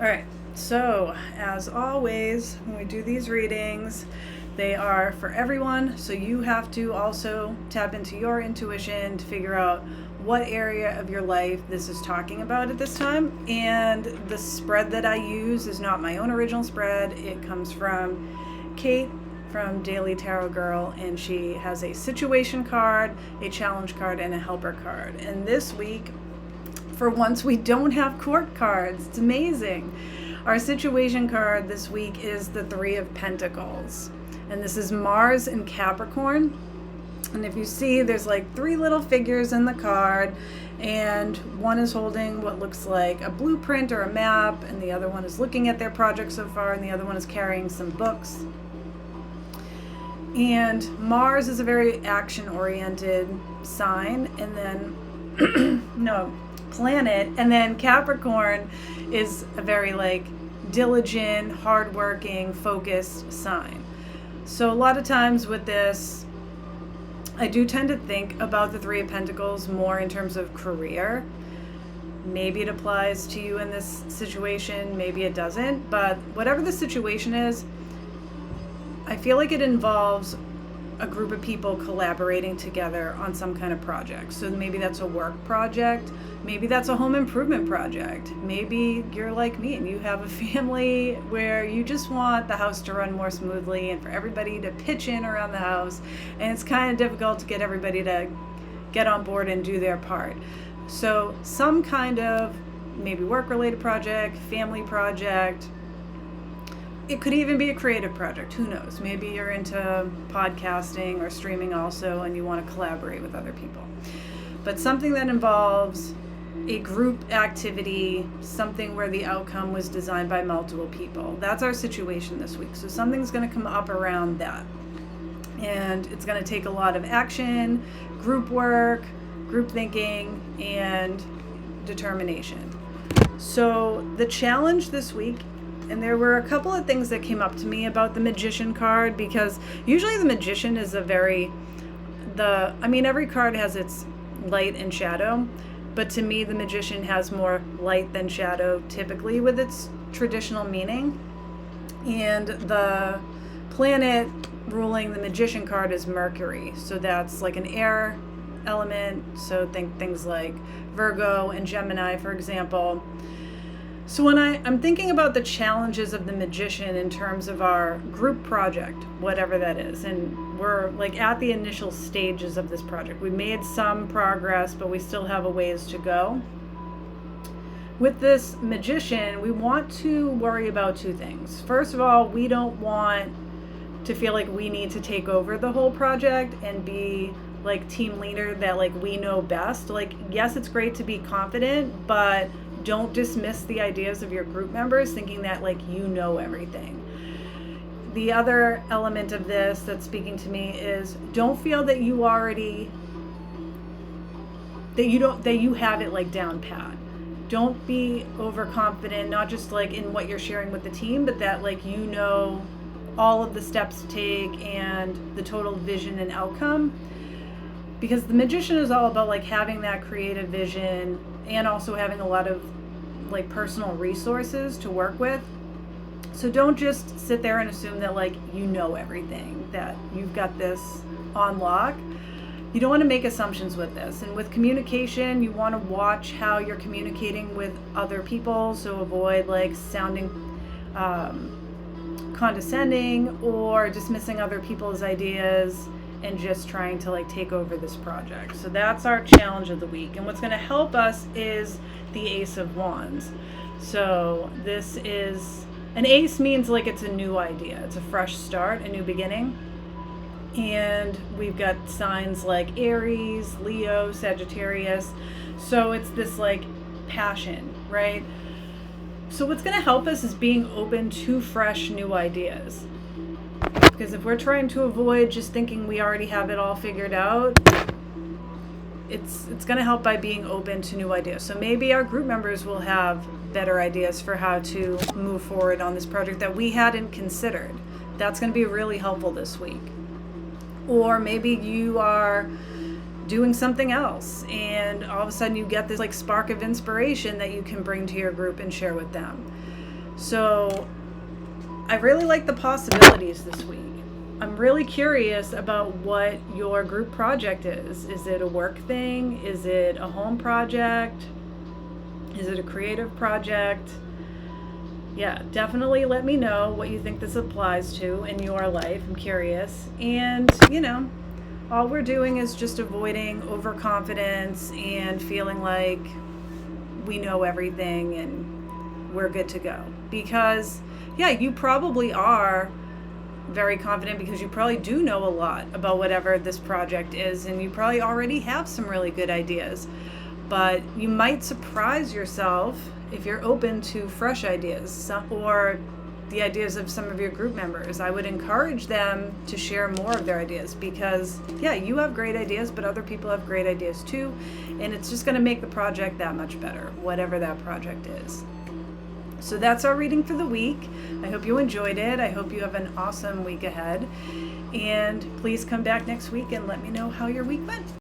All right, so as always, when we do these readings, they are for everyone. So you have to also tap into your intuition to figure out what area of your life this is talking about at this time. And the spread that I use is not my own original spread. It comes from Kate from Daily Tarot Girl, and she has a situation card, a challenge card, and a helper card. And this week, for once, we don't have court cards. It's amazing. Our situation card this week is the Three of Pentacles. And this is Mars in Capricorn. And if you see, there's like three little figures in the card. And one is holding what looks like a blueprint or a map. And the other one is looking at their project so far. And the other one is carrying some books. And Mars is a very action-oriented sign. And then, planet, and then Capricorn is a very diligent, hardworking, focused sign. So a lot of times with this, I do tend to think about the Three of Pentacles more in terms of career. Maybe it applies to you in this situation, maybe it doesn't, but whatever the situation is, I feel like it involves a group of people collaborating together on some kind of project. So maybe that's a work project, maybe that's a home improvement project, maybe you're like me and you have a family where you just want the house to run more smoothly and for everybody to pitch in around the house, and it's kind of difficult to get everybody to get on board and do their part. So some kind of maybe work-related project, family project. It could even be a creative project. Who knows? Maybe you're into podcasting or streaming also and you want to collaborate with other people. But something that involves a group activity, something where the outcome was designed by multiple people. That's our situation this week. So something's going to come up around that. And it's going to take a lot of action, group work, group thinking, and determination. So the challenge this week, and there were a couple of things that came up to me about the Magician card, because usually the Magician is every card has its light and shadow, but to me the Magician has more light than shadow typically with its traditional meaning. And the planet ruling the Magician card is Mercury, so that's like an air element, so think things like Virgo and Gemini, for example. So when I'm thinking about the challenges of the Magician in terms of our group project, whatever that is, and we're at the initial stages of this project. We made some progress, but we still have a ways to go. With this Magician, we want to worry about two things. First of all, we don't want to feel like we need to take over the whole project and be team leader, that we know best. Yes, it's great to be confident, but don't dismiss the ideas of your group members thinking that you know everything. The other element of this that's speaking to me is don't feel that you have it down pat. Don't be overconfident, not just in what you're sharing with the team, but that you know all of the steps to take and the total vision and outcome. Because the Magician is all about having that creative vision and also having a lot of personal resources to work with. So don't just sit there and assume that you know everything, that you've got this on lock. You don't want to make assumptions with this. And with communication, you want to watch how you're communicating with other people, so avoid sounding condescending or dismissing other people's ideas and just trying to take over this project. So that's our challenge of the week. And what's going to help us is the Ace of Wands. So this is, an ace means it's a new idea. It's a fresh start, a new beginning. And we've got signs like Aries, Leo, Sagittarius. So it's this passion, right? So what's going to help us is being open to fresh new ideas. Because if we're trying to avoid just thinking we already have it all figured out, it's going to help by being open to new ideas. So maybe our group members will have better ideas for how to move forward on this project that we hadn't considered. That's going to be really helpful this week. Or maybe you are doing something else and all of a sudden you get this spark of inspiration that you can bring to your group and share with them. So I really like the possibilities this week. I'm really curious about what your group project is. Is it a work thing? Is it a home project? Is it a creative project? Yeah, definitely let me know what you think this applies to in your life. I'm curious. And, all we're doing is just avoiding overconfidence and feeling like we know everything and we're good to go. Because, yeah, you probably are very confident because you probably do know a lot about whatever this project is, and you probably already have some really good ideas. But you might surprise yourself if you're open to fresh ideas or the ideas of some of your group members. I would encourage them to share more of their ideas because, yeah, you have great ideas, but other people have great ideas too. And it's just going to make the project that much better, whatever that project is. So that's our reading for the week. I hope you enjoyed it. I hope you have an awesome week ahead. And please come back next week and let me know how your week went.